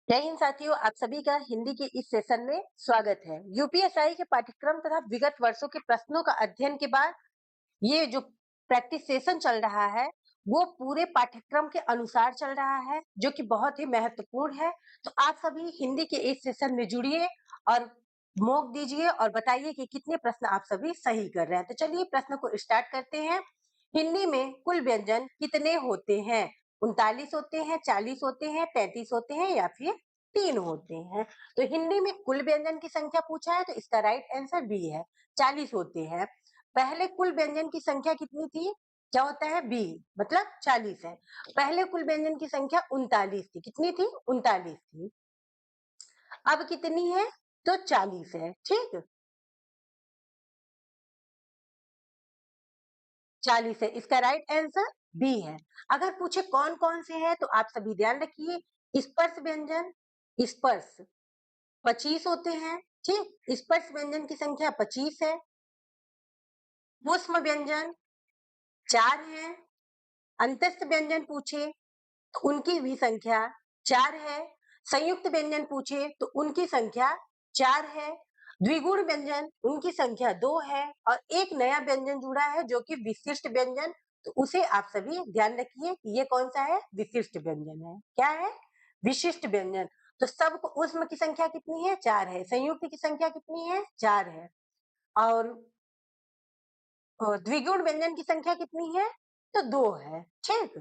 जय हिंद साथियों, आप सभी का हिंदी के इस सेशन में स्वागत है। यूपीएसआई के पाठ्यक्रम तथा विगत वर्षों के प्रश्नों का अध्ययन के बाद ये जो प्रैक्टिस सेशन चल रहा है वो पूरे पाठ्यक्रम के अनुसार चल रहा है, जो कि बहुत ही महत्वपूर्ण है। तो आप सभी हिंदी के इस सेशन में जुड़िए और मॉक दीजिए और बताइए कि कितने प्रश्न आप सभी सही कर रहे हैं। तो चलिए प्रश्न को स्टार्ट करते हैं। हिंदी में कुल व्यंजन कितने होते हैं? 39 होते हैं, 40 होते हैं, 33 होते हैं या फिर 3 होते हैं? तो हिंदी में कुल व्यंजन की संख्या पूछा है तो इसका राइट आंसर बी है, 40 होते हैं। पहले कुल व्यंजन की संख्या कितनी थी? क्या होता है? बी, मतलब 40 है। पहले कुल व्यंजन की संख्या 39 थी। कितनी थी? 39 थी। अब कितनी है? तो 40 है। ठीक, 40 है। इसका राइट आंसर बी है। अगर पूछे कौन कौन से हैं तो आप सभी ध्यान रखिए। स्पर्श व्यंजन, स्पर्श 25 होते हैं। ठीक, स्पर्श व्यंजन की संख्या 25 है। पुष्प व्यंजन 4 है। अंतस्थ व्यंजन पूछे तो उनकी भी संख्या 4 है। संयुक्त व्यंजन पूछे तो उनकी संख्या 4 है। द्विगुण व्यंजन उनकी संख्या 2 है और एक नया व्यंजन जुड़ा है जो कि विशिष्ट व्यंजन। तो उसे आप सभी ध्यान रखिए कि ये कौन सा है? विशिष्ट व्यंजन है। क्या है? विशिष्ट व्यंजन। तो सबको उसमें की संख्या कितनी है? 4 है। संयुक्त की संख्या कितनी है? 4 है। और द्विगुण व्यंजन की संख्या कितनी है? तो 2 है। ठीक,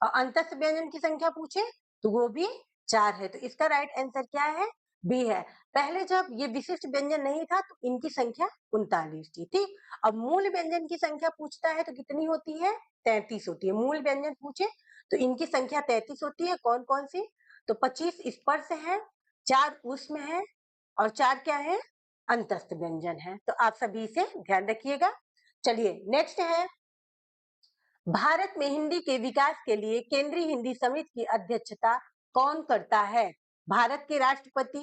और अंतस्थ व्यंजन की संख्या पूछे तो वो भी 4 है। तो इसका राइट आंसर क्या है? बी है। पहले जब ये विशिष्ट व्यंजन नहीं था तो इनकी संख्या 39 थी। ठीक, अब मूल व्यंजन की संख्या पूछता है तो कितनी होती है? 33 होती है। मूल व्यंजन पूछे तो इनकी संख्या 33 होती है। कौन कौन सी? तो 25 स्पर्श है, 4 ऊष्म है और 4 क्या है? अंतस्थ व्यंजन है। तो आप सभी से ध्यान रखिएगा। चलिए नेक्स्ट है, भारत में हिंदी के विकास के लिए केंद्रीय हिंदी समिति की अध्यक्षता कौन करता है? भारत के राष्ट्रपति,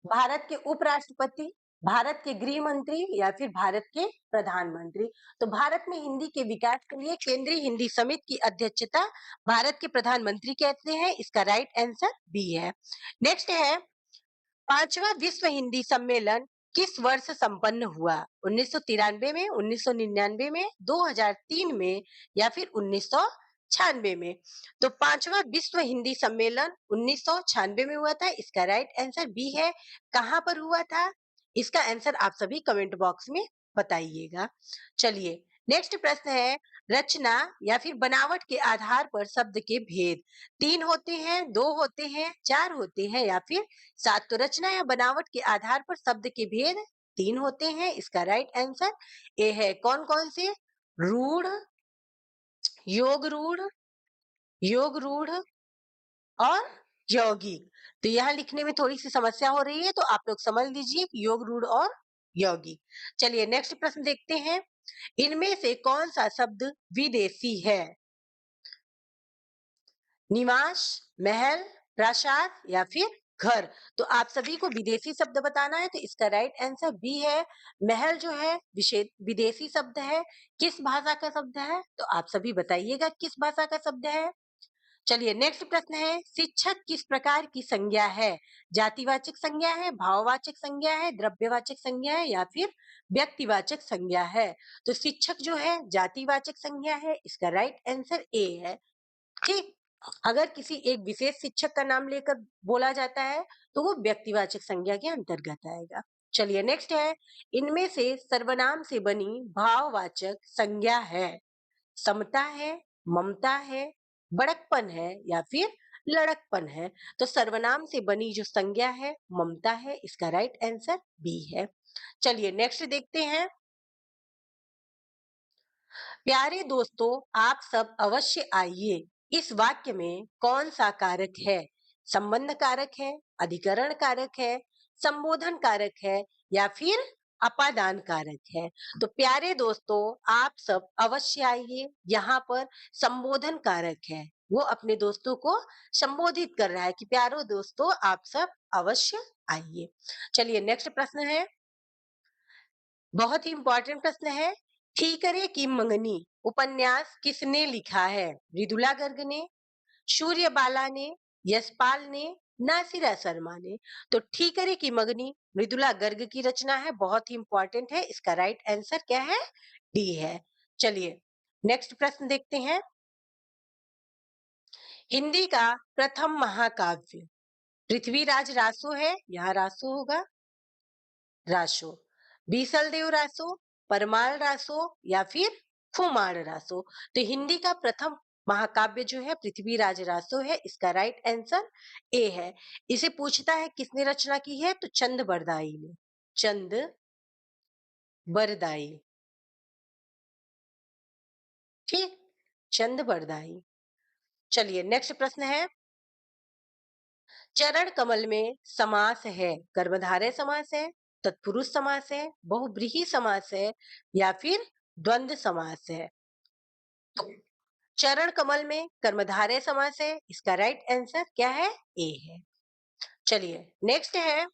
भारत के उपराष्ट्रपति, भारत के गृह मंत्री या फिर भारत के प्रधानमंत्री? तो भारत में हिंदी के विकास के लिए केंद्रीय हिंदी समिति की अध्यक्षता भारत के प्रधानमंत्री कहते हैं। इसका राइट आंसर बी है। नेक्स्ट है, पांचवा विश्व हिंदी सम्मेलन किस वर्ष संपन्न हुआ? 1993 में, 1999 में, 2003 में या फिर 1996 में? तो पांचवा विश्व हिंदी सम्मेलन 1996 में हुआ था। इसका राइट आंसर बी है। कहां पर हुआ था? इसका आंसर आप सभी कमेंट बॉक्स में बताइएगा। चलिए नेक्स्ट प्रश्न है, रचना या फिर बनावट के आधार पर शब्द के भेद 3 होते हैं, 2 होते हैं, 4 होते हैं या फिर 7? तो रचना या बनावट के आधार पर शब्द के भेद 3 होते हैं। इसका राइट आंसर ए है। कौन कौन से? रूढ़, योग रूढ़, योग रूढ़ और यौगिक। तो यहाँ लिखने में थोड़ी सी समस्या हो रही है तो आप लोग समझ लीजिए कि योग रूढ़ और यौगिक। चलिए नेक्स्ट प्रश्न देखते हैं, इनमें से कौन सा शब्द विदेशी है? निवास, महल, प्रासाद या फिर घर? तो आप सभी को विदेशी शब्द बताना है तो इसका राइट आंसर बी है। महल जो है विदेशी शब्द है। किस भाषा का शब्द है? तो आप सभी बताइएगा किस भाषा का शब्द है। चलिए नेक्स्ट प्रश्न है, शिक्षक किस प्रकार की संज्ञा है? जातिवाचक संज्ञा है, भाववाचक संज्ञा है, द्रव्यवाचक संज्ञा है या फिर व्यक्तिवाचक संज्ञा है? तो शिक्षक जो है जातिवाचक संज्ञा है। इसका राइट आंसर ए है। ठीक, अगर किसी एक विशेष शिक्षक का नाम लेकर बोला जाता है तो वो व्यक्तिवाचक संज्ञा के अंतर्गत आएगा। चलिए नेक्स्ट है, इनमें से सर्वनाम से बनी भाववाचक संज्ञा है? समता है, ममता है, बड़कपन है या फिर लड़कपन है? तो सर्वनाम से बनी जो संज्ञा है ममता है। इसका राइट आंसर बी है। चलिए नेक्स्ट देखते हैं, प्यारे दोस्तों आप सब अवश्य आइए, इस वाक्य में कौन सा कारक है? संबंध कारक है, अधिकरण कारक है, संबोधन कारक है या फिर अपादान कारक है? तो प्यारे दोस्तों आप सब अवश्य आइए, यहाँ पर संबोधन कारक है। वो अपने दोस्तों को संबोधित कर रहा है कि प्यारे दोस्तों आप सब अवश्य आइए। चलिए नेक्स्ट प्रश्न है, बहुत ही इंपॉर्टेंट प्रश्न है, ठीकरे की मंगनी उपन्यास किसने लिखा है? मृदुला गर्ग ने, सूर्यबाला ने, यशपाल ने, नासिरा शर्मा ने। तो ठीकरे की मगनी मृदुला गर्ग की रचना है, बहुत ही इंपॉर्टेंट है। इसका राइट आंसर क्या है? डी है। चलिए नेक्स्ट प्रश्न देखते हैं। हिंदी का प्रथम महाकाव्य पृथ्वीराज रासो है, यहाँ रासो होगा, रासो, बीसल देव रासो, परमाल रासो या फिर खुमार रासो। तो हिंदी का प्रथम महाकाव्य जो है पृथ्वीराज रासो है। इसका राइट आंसर ए है। इसे पूछता है किसने रचना की है, तो चंद बरदाई ने, चंद बरदाई, ठीक, चंद बरदाई। चलिए नेक्स्ट प्रश्न है। चरण कमल में समास है, कर्मधारय समास है, तत्पुरुष समास है, बहुब्रीहि समास है या फिर द्वंद्व समास है। तो चरण कमल में कर्मधारय समास है। इसका राइट आंसर क्या है? ए है। चलिए नेक्स्ट है।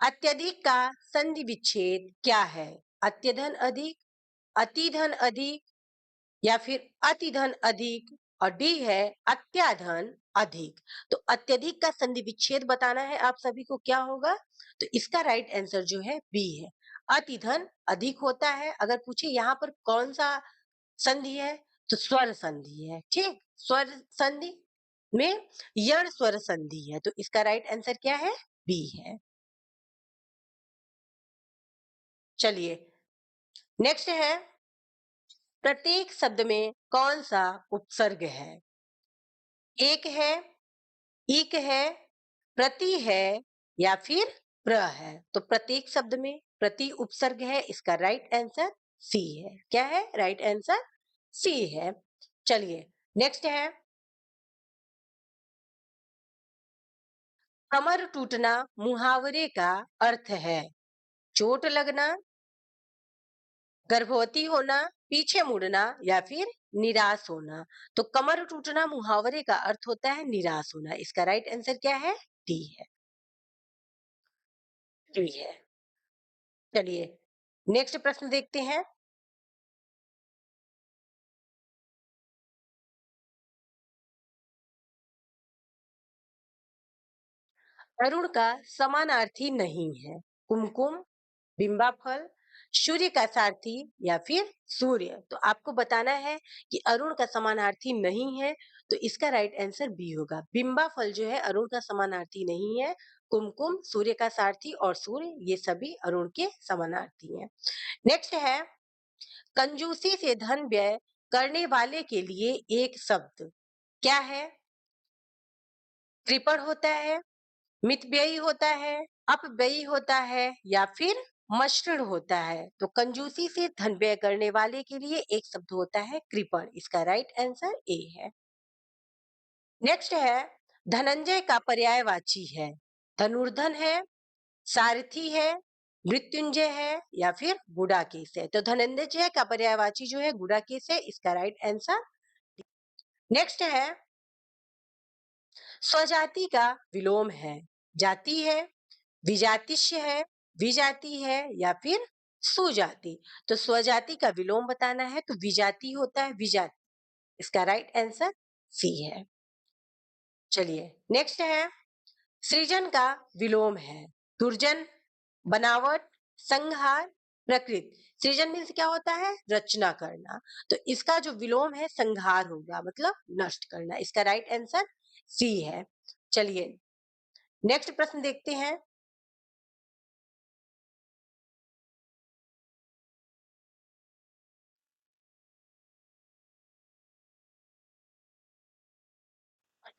अत्यधिक का संधि विच्छेद क्या है? अत्यधन अधिक, अतिधन अधिक या फिर अतिधन अधिक, और डी है अत्याधन अधिक। तो अत्यधिक का संधि विच्छेद बताना है आप सभी को, क्या होगा? तो इसका राइट आंसर जो है बी है, अतिधन अधिक होता है। अगर पूछे यहाँ पर कौन सा संधि है, तो स्वर संधि है, ठीक। स्वर संधि में यण स्वर संधि है, तो इसका राइट आंसर क्या है? बी है। चलिए नेक्स्ट है। प्रत्येक शब्द में कौन सा उपसर्ग है? एक है, इक है, प्रति है या फिर प्र है। तो प्रत्येक शब्द में प्रति उपसर्ग है। इसका राइट आंसर सी है। क्या है राइट आंसर? सी है। चलिए नेक्स्ट है। कमर टूटना मुहावरे का अर्थ है चोट लगना, गर्भवती होना, पीछे मुड़ना या फिर निराश होना। तो कमर टूटना मुहावरे का अर्थ होता है निराश होना। इसका राइट आंसर क्या है? डी है, डी है। चलिए नेक्स्ट प्रश्न देखते हैं। अरुण का समानार्थी नहीं है, कुमकुम, बिंबा फल, सूर्य का सारथी या फिर सूर्य। तो आपको बताना है कि अरुण का समानार्थी नहीं है, तो इसका राइट आंसर बी होगा। बिंबा फल जो है अरुण का समानार्थी नहीं है। कुमकुम, सूर्य का सारथी और सूर्य ये सभी अरुण के समानार्थी हैं। नेक्स्ट है। कंजूसी से धन व्यय करने वाले के लिए एक शब्द क्या है? कृपण होता है, मितव्ययी होता है, अपव्ययी होता है या फिर मसृण होता है। तो कंजूसी से धन व्यय करने वाले के लिए एक शब्द होता है कृपण। इसका राइट आंसर ए है। नेक्स्ट है। धनंजय का पर्यायवाची है, धनुर्धन है, सारथी है, मृत्युंजय है या फिर गुडाकेश है। तो धनंजय का पर्यायवाची जो है गुडाकेश है। इसका राइट आंसर। नेक्स्ट है। स्वजाति का विलोम है, जाति है, विजातिश्य है, विजाति है या फिर सुजाति। तो स्वजाति का विलोम बताना है, तो विजाति होता है, विजाति। इसका राइट आंसर सी है। चलिए नेक्स्ट है। सृजन का विलोम है, दुर्जन, बनावट, संहार, प्रकृति। सृजन मीन्स क्या होता है? रचना करना। तो इसका जो विलोम है संहार होगा, मतलब नष्ट करना। इसका राइट आंसर सी है। चलिए नेक्स्ट प्रश्न देखते हैं।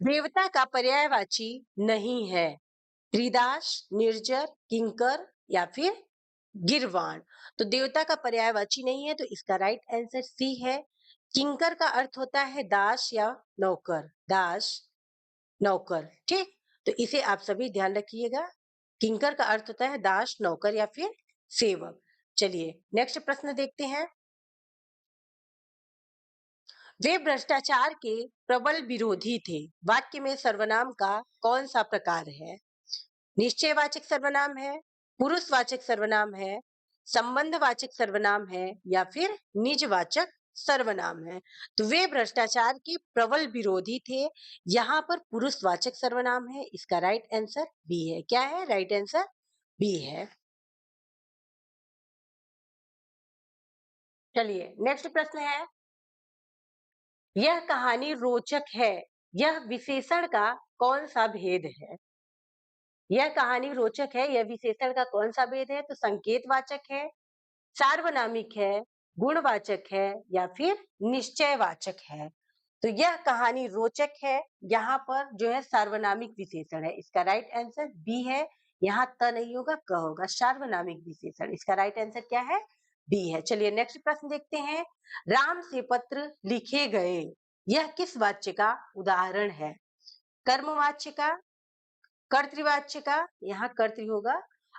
देवता का पर्यायवाची नहीं है, त्रिदास, निर्जर, किंकर या फिर गिरवाण। तो देवता का पर्यायवाची नहीं है, तो इसका राइट आंसर सी है। किंकर का अर्थ होता है दास या नौकर, दास, नौकर, ठीक। तो इसे आप सभी ध्यान रखिएगा। किंकर का अर्थ होता है दास, नौकर या फिर सेवक। चलिए नेक्स्ट प्रश्न देखते हैं। वे भ्रष्टाचार के प्रबल विरोधी थे। वाक्य में सर्वनाम का कौन सा प्रकार है? निश्चयवाचक सर्वनाम है, पुरुषवाचक सर्वनाम है, संबंधवाचक सर्वनाम है या फिर निजवाचक सर्वनाम है। तो वे भ्रष्टाचार के प्रबल विरोधी थे। यहाँ पर पुरुषवाचक सर्वनाम है। इसका राइट आंसर बी है। क्या है? राइट आंसर बी है। चलिए नेक्स्ट प्रश्न है, यह कहानी रोचक है, यह विशेषण का कौन सा भेद है? यह कहानी रोचक है, यह विशेषण का कौन सा भेद है? तो संकेतवाचक है, सार्वनामिक है, गुणवाचक है या फिर निश्चयवाचक है। तो यह कहानी रोचक है, यहाँ पर जो है सार्वनामिक विशेषण है। इसका राइट आंसर बी है। यहाँ त नहीं होगा, क होगा, सार्वनामिक विशेषण। इसका राइट आंसर क्या है? बी है। चलिए नेक्स्ट प्रश्न देखते हैं, राम से पत्र लिखे गए, यह किस वाच्य का उदाहरण है? कर्मवाच्य का, कर्तृवाच्य का, यहाँ कर्तृ होगा,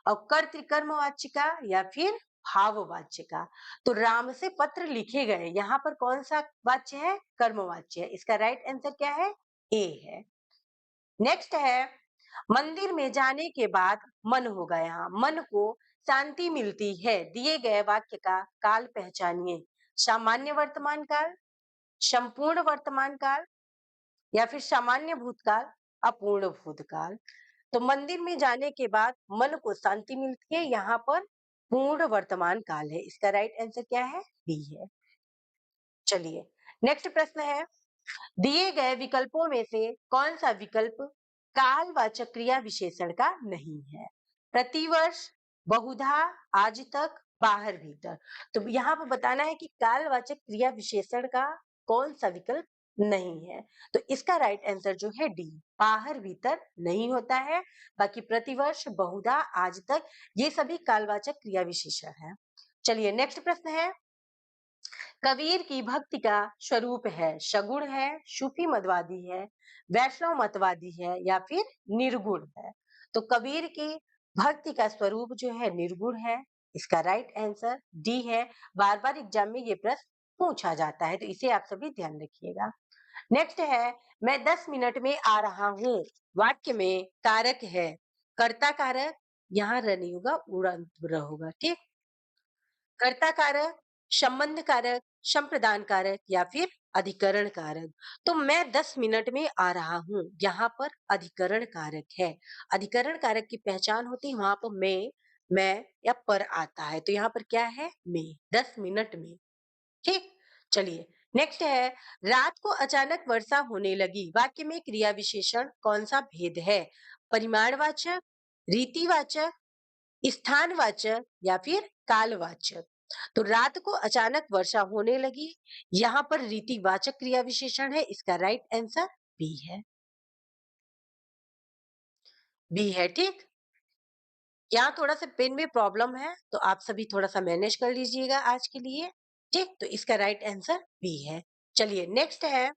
और कर्तृकर्मवाच्य का या फिर भाववाच्य का। तो राम से पत्र लिखे गए, यहाँ पर कौन सा वाच्य है? कर्मवाच्य है। इसका राइट आंसर क्या है? ए है। नेक्स्ट है, मंदिर में जाने के बाद मन होगा, यहाँ मन को शांति मिलती है, दिए गए वाक्य का काल पहचानिए। सामान्य वर्तमान काल, संपूर्ण वर्तमान काल या फिर सामान्य भूतकाल, अपूर्ण भूतकाल। तो मंदिर में जाने के बाद मन को शांति मिलती है, यहाँ पर पूर्ण वर्तमान काल है। इसका राइट आंसर क्या है? बी है। चलिए नेक्स्ट प्रश्न है, दिए गए विकल्पों में से कौन सा विकल्प कालवाचक क्रिया विशेषण का नहीं है? प्रतिवर्ष, बहुधा, आज तक, बाहर भीतर। तो यहाँ पर बताना है कि कालवाचक क्रिया विशेषण का कौन सा विकल्प नहीं है। तो इसका राइट आंसर जो है डी, बाहर भीतर नहीं होता है। बाकी प्रतिवर्ष, बहुधा, आज तक ये सभी कालवाचक क्रिया विशेषण है। चलिए नेक्स्ट प्रश्न है, कबीर की भक्ति का स्वरूप है, सगुण है, सूफी मतवादी है, वैष्णव मतवादी है या फिर निर्गुण है? तो कबीर की भक्ति का स्वरूप जो है निर्गुण है। इसका राइट आंसर डी है। बार बार एग्जाम में ये प्रश्न पूछा जाता है, तो इसे आप सभी ध्यान रखिएगा। नेक्स्ट है, मैं 10 मिनट में आ रहा हूँ, वाक्य में कारक है, कर्ता कारक, यहाँ र नहीं होगा, उड़न होगा, ठीक। कर्ता कारक, संबंध कारक, संप्रदान कारक या फिर अधिकरण कारक। तो मैं 10 मिनट में आ रहा हूँ, यहाँ पर अधिकरण कारक है। अधिकरण कारक की पहचान होती है, वहां पर मैं या पर आता है। तो यहाँ पर क्या है? मैं, 10 मिनट में, ठीक। चलिए नेक्स्ट है, रात को अचानक वर्षा होने लगी, वाक्य में क्रिया विशेषण कौन सा भेद है? परिमाणवाचक, रीतिवाचक, स्थानवाचक या फिर कालवाचक। तो रात को अचानक वर्षा होने लगी, यहाँ पर रीतिवाचक क्रिया विशेषण है। इसका राइट आंसर बी है। बी है, ठीक। यहाँ थोड़ा सा पेन में प्रॉब्लम है, तो आप सभी थोड़ा सा मैनेज कर लीजिएगा आज के लिए, ठीक। तो इसका राइट आंसर बी है। चलिए नेक्स्ट है,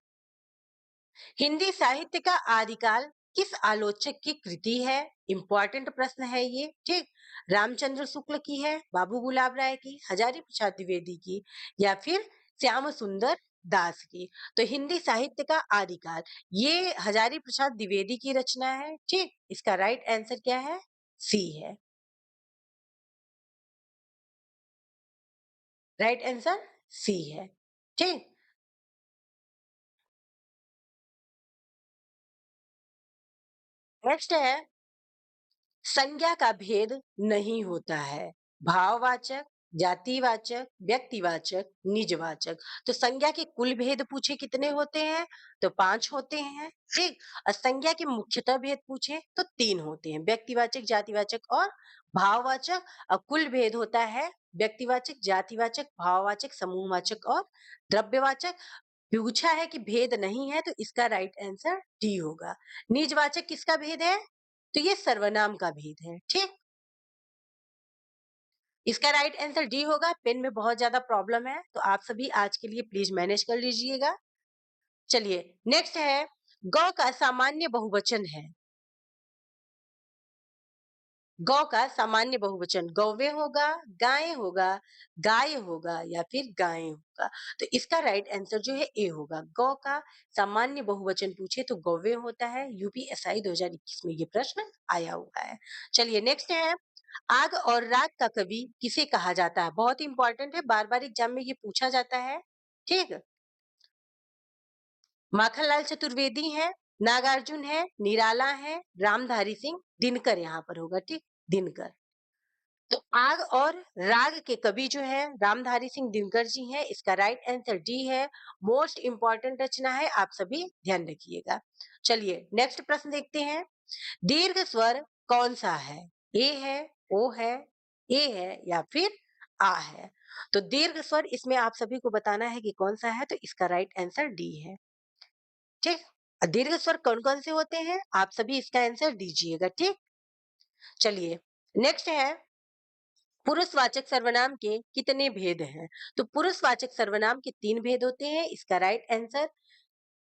हिंदी साहित्य का आदिकाल किस आलोचक की कृति है? इंपॉर्टेंट प्रश्न है ये, ठीक। रामचंद्र शुक्ल की है, बाबू गुलाब राय की, हजारी प्रसाद द्विवेदी की या फिर श्याम सुंदर दास की। तो हिंदी साहित्य का आदिकाल ये हजारी प्रसाद द्विवेदी की रचना है, ठीक। इसका राइट आंसर क्या है? सी है। राइट आंसर सी है, ठीक। नेक्स्ट है, संज्ञा का भेद नहीं होता है, भाववाचक, जातिवाचक, व्यक्तिवाचक, निजवाचक। तो संज्ञा के कुल भेद पूछे कितने होते हैं? तो 5 होते हैं, ठीक। और संज्ञा के मुख्यतः भेद पूछे तो 3 होते हैं, व्यक्तिवाचक, जातिवाचक और भाववाचक। और कुल भेद होता है व्यक्तिवाचक, जातिवाचक, भाववाचक, समूहवाचक और द्रव्यवाचक। पूछा है कि भेद नहीं है, तो इसका राइट आंसर डी होगा। निजवाचक किसका भेद है? तो ये सर्वनाम का भेद है, ठीक। इसका राइट आंसर डी होगा। पेन में बहुत ज्यादा प्रॉब्लम है, तो आप सभी आज के लिए प्लीज मैनेज कर लीजिएगा। चलिए नेक्स्ट है, गौ का सामान्य बहुवचन है, गौ का सामान्य बहुवचन गौवे होगा, गाय होगा, गाय होगा या फिर गायें होगा। तो इसका राइट आंसर जो है ए होगा। गौ का सामान्य बहुवचन पूछे तो गौवे होता है। यूपीएसआई 2021 में ये प्रश्न आया हुआ है। चलिए नेक्स्ट है, आग और राग का कवि किसे कहा जाता है? बहुत इंपॉर्टेंट है, बार बार एग्जाम में ये पूछा जाता है। ठीक। माखनलाल चतुर्वेदी है, नागार्जुन है, निराला है, रामधारी सिंह दिनकर यहाँ पर होगा, ठीक, दिनकर। तो आग और राग के कवि जो है रामधारी सिंह दिनकर जी हैं, इसका राइट आंसर डी है। मोस्ट इंपॉर्टेंट रचना है, आप सभी ध्यान रखिएगा। चलिए नेक्स्ट प्रश्न देखते हैं। दीर्घ स्वर कौन सा है? ए है, ओ है, ए है या फिर आ है? तो दीर्घ स्वर इसमें आप सभी को बताना है कि कौन सा है, तो इसका राइट आंसर डी है, ठीक। दीर्घ स्वर कौन कौन से होते हैं, आप सभी इसका आंसर दीजिएगा, ठीक। चलिए नेक्स्ट है, पुरुषवाचक सर्वनाम के कितने भेद हैं? तो पुरुषवाचक सर्वनाम के 3 भेद होते हैं, इसका राइट आंसर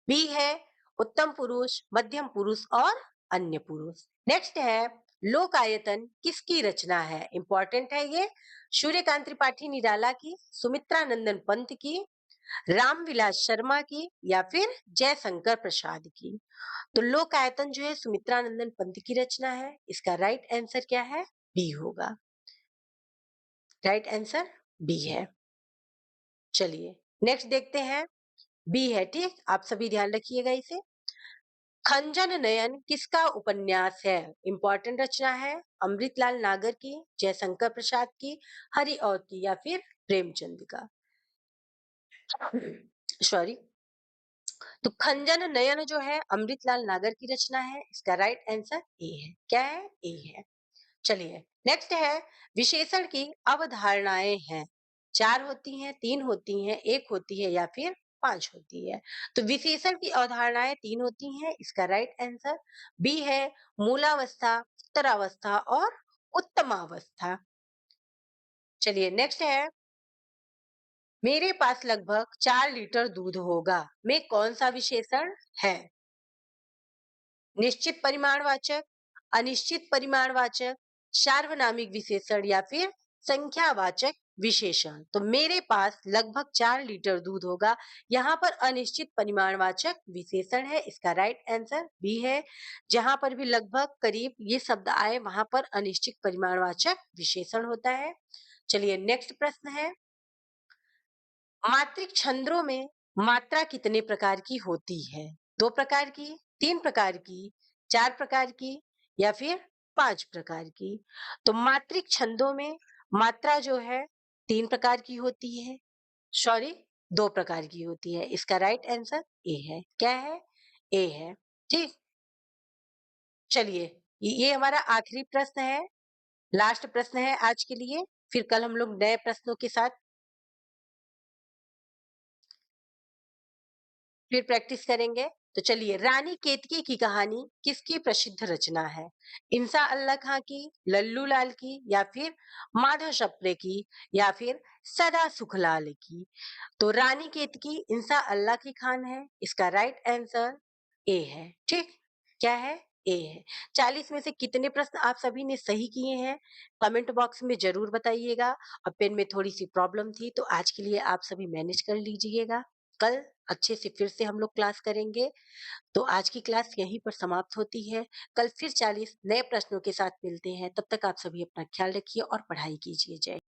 बी है। उत्तम पुरुष, मध्यम पुरुष और अन्य पुरुष। नेक्स्ट है, लोकायतन किसकी रचना है? इंपॉर्टेंट है ये। सूर्यकांत त्रिपाठी निराला की, सुमित्रा नंदन पंत की, रामविलास शर्मा की या फिर जयशंकर प्रसाद की? तो लोकायतन जो है सुमित्रा नंदन पंत की रचना है, इसका राइट आंसर क्या है? बी होगा। राइट आंसर बी है। चलिए नेक्स्ट देखते हैं, बी है, ठीक, आप सभी ध्यान रखिएगा इसे। खंजन नयन किसका उपन्यास है? इंपॉर्टेंट रचना है, अमृतलाल नागर की, जयशंकर प्रसाद की, हरि और की या फिर प्रेमचंद का? सॉरी। तो खंजन नयन जो है अमृतलाल नागर की रचना है, इसका राइट आंसर ए है। क्या है? ए है। चलिए नेक्स्ट है, विशेषण की अवधारणाएं हैं, 4 होती हैं, 3 होती हैं, 1 होती है या फिर 5 होती है? तो विशेषण की अवधारणाएं 3 होती हैं, इसका राइट आंसर बी है। मूलावस्था, उत्तरावस्था और उत्तमावस्था। चलिए नेक्स्ट है, मेरे पास लगभग 4 लीटर दूध होगा में कौन सा विशेषण है? निश्चित परिमाणवाचक, अनिश्चित परिमाणवाचक, सार्वनामिक विशेषण या फिर संख्यावाचक विशेषण? तो मेरे पास लगभग 4 लीटर दूध होगा, यहाँ पर अनिश्चित परिमाणवाचक विशेषण है, इसका राइट आंसर बी है। जहां पर भी लगभग, करीब ये शब्द आए वहां पर अनिश्चित परिमाणवाचक विशेषण होता है। चलिए नेक्स्ट प्रश्न है, मात्रिक छंदों में मात्रा कितने प्रकार की होती है? 2 प्रकार की, 3 प्रकार की, 4 प्रकार की या फिर 5 प्रकार की? तो मात्रिक छंदों में मात्रा जो है 3 प्रकार की होती है, सॉरी 2 प्रकार की होती है, इसका राइट आंसर ए है। क्या है? ए है, ठीक। चलिए ये हमारा आखिरी प्रश्न है, लास्ट प्रश्न है आज के लिए, फिर कल हम लोग नए प्रश्नों के साथ फिर प्रैक्टिस करेंगे। तो चलिए, रानी केतकी की कहानी किसकी प्रसिद्ध रचना है? इंसा अल्लाह खां की, लल्लू लाल की या फिर माधव सप्रे की या फिर सदा सुखलाल की? तो रानी केतकी इंसा अल्लाह की खान है, इसका राइट आंसर ए है, ठीक। क्या है? ए है। 40 में से कितने प्रश्न आप सभी ने सही किए हैं, कमेंट बॉक्स में जरूर बताइएगा। और पेन में थोड़ी सी प्रॉब्लम थी, तो आज के लिए आप सभी मैनेज कर लीजिएगा। कल अच्छे से फिर से हम लोग क्लास करेंगे। तो आज की क्लास यहीं पर समाप्त होती है। कल फिर 40 नए प्रश्नों के साथ मिलते हैं। तब तक आप सभी अपना ख्याल रखिए और पढ़ाई कीजिए। जय